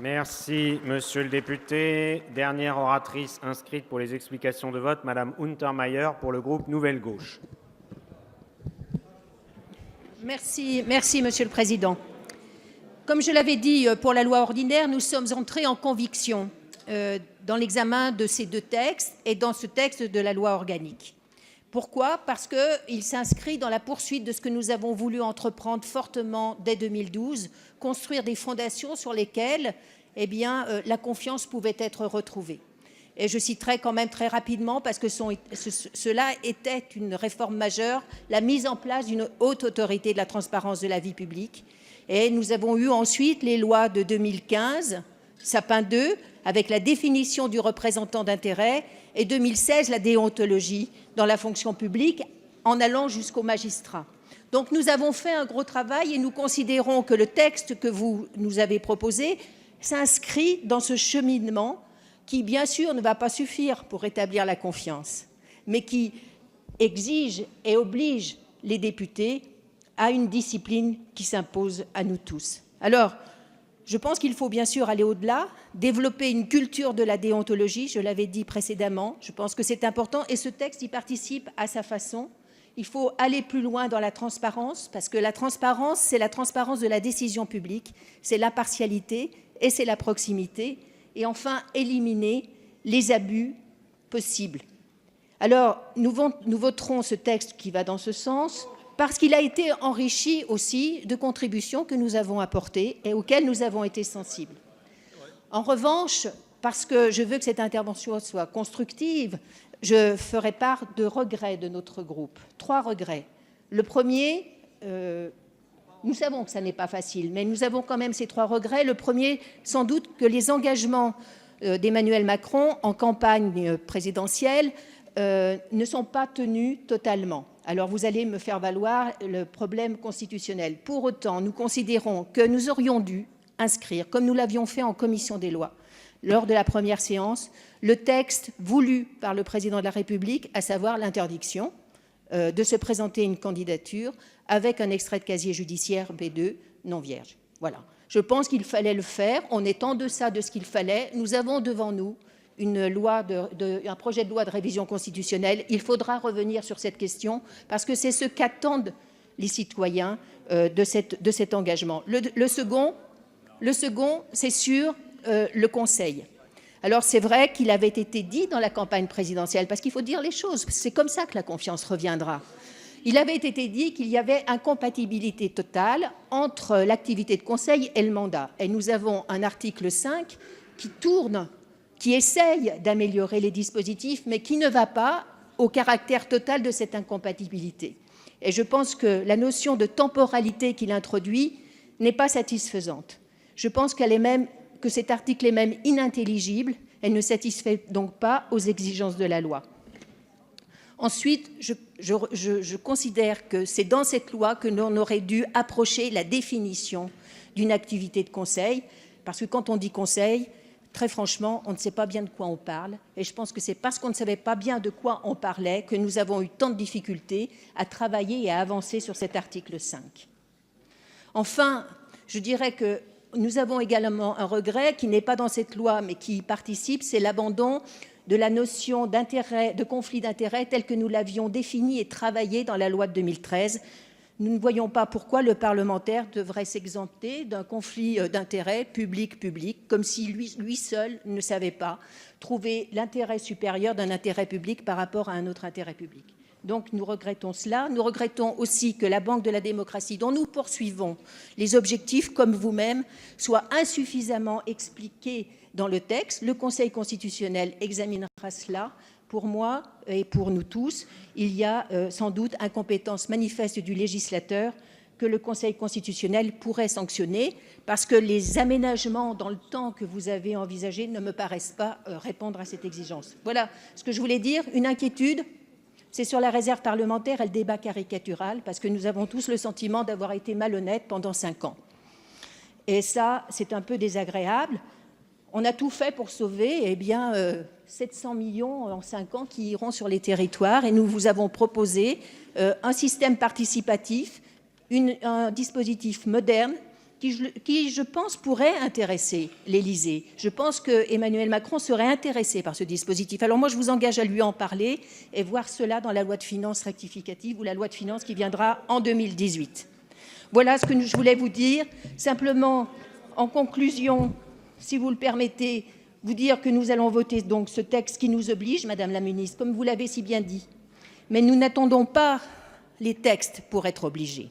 Merci, monsieur le député. Dernière oratrice inscrite pour les explications de vote, madame Untermaier, pour le groupe Nouvelle Gauche. Merci, monsieur le président. Comme je l'avais dit pour la loi ordinaire, nous sommes entrés en conviction dans l'examen de ces deux textes et dans ce texte de la loi organique. Pourquoi? Parce qu'il s'inscrit dans la poursuite de ce que nous avons voulu entreprendre fortement dès 2012, construire des fondations sur lesquelles la confiance pouvait être retrouvée. Et je citerai quand même très rapidement, parce que cela était une réforme majeure, la mise en place d'une haute autorité de la transparence de la vie publique. Et nous avons eu ensuite les lois de 2015, Sapin II, avec la définition du représentant d'intérêt, et 2016, la déontologie dans la fonction publique, en allant jusqu'aux magistrats. Donc nous avons fait un gros travail et nous considérons que le texte que vous nous avez proposé s'inscrit dans ce cheminement qui, bien sûr, ne va pas suffire pour rétablir la confiance, mais qui exige et oblige les députés à une discipline qui s'impose à nous tous. Alors, je pense qu'il faut bien sûr aller au-delà, développer une culture de la déontologie, je l'avais dit précédemment, je pense que c'est important et ce texte y participe à sa façon. Il faut aller plus loin dans la transparence, parce que la transparence, c'est la transparence de la décision publique, c'est l'impartialité et c'est la proximité, et enfin éliminer les abus possibles. Alors, nous voterons ce texte qui va dans ce sens, parce qu'il a été enrichi aussi de contributions que nous avons apportées et auxquelles nous avons été sensibles. En revanche, parce que je veux que cette intervention soit constructive, je ferai part de regrets de notre groupe. 3 regrets. Le premier, nous savons que ça n'est pas facile, mais nous avons quand même ces 3 regrets. Le premier, sans doute que les engagements d'Emmanuel Macron en campagne présidentielle ne sont pas tenus totalement. Alors vous allez me faire valoir le problème constitutionnel. Pour autant, nous considérons que nous aurions dû inscrire, comme nous l'avions fait en commission des lois, lors de la première séance, le texte voulu par le président de la République, à savoir l'interdiction de se présenter une candidature avec un extrait de casier judiciaire B2 non vierge. Voilà. Je pense qu'il fallait le faire. On est en deçà de ce qu'il fallait. Nous avons devant nous un projet de loi de révision constitutionnelle. Il faudra revenir sur cette question parce que c'est ce qu'attendent les citoyens de cet engagement. Le second, c'est sur le Conseil. Alors c'est vrai qu'il avait été dit dans la campagne présidentielle, parce qu'il faut dire les choses, c'est comme ça que la confiance reviendra. Il avait été dit qu'il y avait incompatibilité totale entre l'activité de Conseil et le mandat. Et nous avons un article 5 qui essaye d'améliorer les dispositifs, mais qui ne va pas au caractère total de cette incompatibilité. Et je pense que la notion de temporalité qu'il introduit n'est pas satisfaisante. Je pense que cet article est même inintelligible et ne satisfait donc pas aux exigences de la loi. Ensuite, je considère que c'est dans cette loi que l'on aurait dû approcher la définition d'une activité de conseil, parce que quand on dit conseil, très franchement, on ne sait pas bien de quoi on parle. Et je pense que c'est parce qu'on ne savait pas bien de quoi on parlait que nous avons eu tant de difficultés à travailler et à avancer sur cet article 5. Enfin, je dirais que nous avons également un regret qui n'est pas dans cette loi, mais qui y participe, c'est l'abandon de la notion de conflit d'intérêts telle que nous l'avions définie et travaillée dans la loi de 2013. Nous ne voyons pas pourquoi le parlementaire devrait s'exempter d'un conflit d'intérêts public-public, comme si lui seul ne savait pas trouver l'intérêt supérieur d'un intérêt public par rapport à un autre intérêt public. Donc nous regrettons cela. Nous regrettons aussi que la Banque de la démocratie, dont nous poursuivons les objectifs comme vous-même, soit insuffisamment expliquée dans le texte. Le Conseil constitutionnel examinera cela. Pour moi et pour nous tous, il y a sans doute incompétence manifeste du législateur que le Conseil constitutionnel pourrait sanctionner parce que les aménagements dans le temps que vous avez envisagés ne me paraissent pas répondre à cette exigence. Voilà ce que je voulais dire. Une inquiétude, c'est sur la réserve parlementaire et le débat caricatural, parce que nous avons tous le sentiment d'avoir été malhonnêtes pendant 5 ans. Et ça, c'est un peu désagréable. On a tout fait pour sauver 700 millions en 5 ans qui iront sur les territoires et nous vous avons proposé un système participatif, un dispositif moderne qui, je pense, pourrait intéresser l'Élysée. Je pense que Emmanuel Macron serait intéressé par ce dispositif. Alors moi, je vous engage à lui en parler et voir cela dans la loi de finances rectificative ou la loi de finances qui viendra en 2018. Voilà ce que je voulais vous dire. Simplement, en conclusion, si vous le permettez, vous dire que nous allons voter donc ce texte qui nous oblige, Madame la Ministre, comme vous l'avez si bien dit. Mais nous n'attendons pas les textes pour être obligés.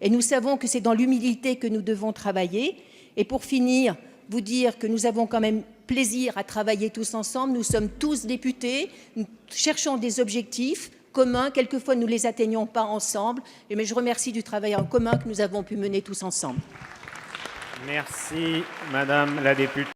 Et nous savons que c'est dans l'humilité que nous devons travailler. Et pour finir, vous dire que nous avons quand même plaisir à travailler tous ensemble. Nous sommes tous députés, nous cherchons des objectifs communs. Quelquefois, nous ne les atteignons pas ensemble. Mais je remercie du travail en commun que nous avons pu mener tous ensemble. Merci, Madame la députée.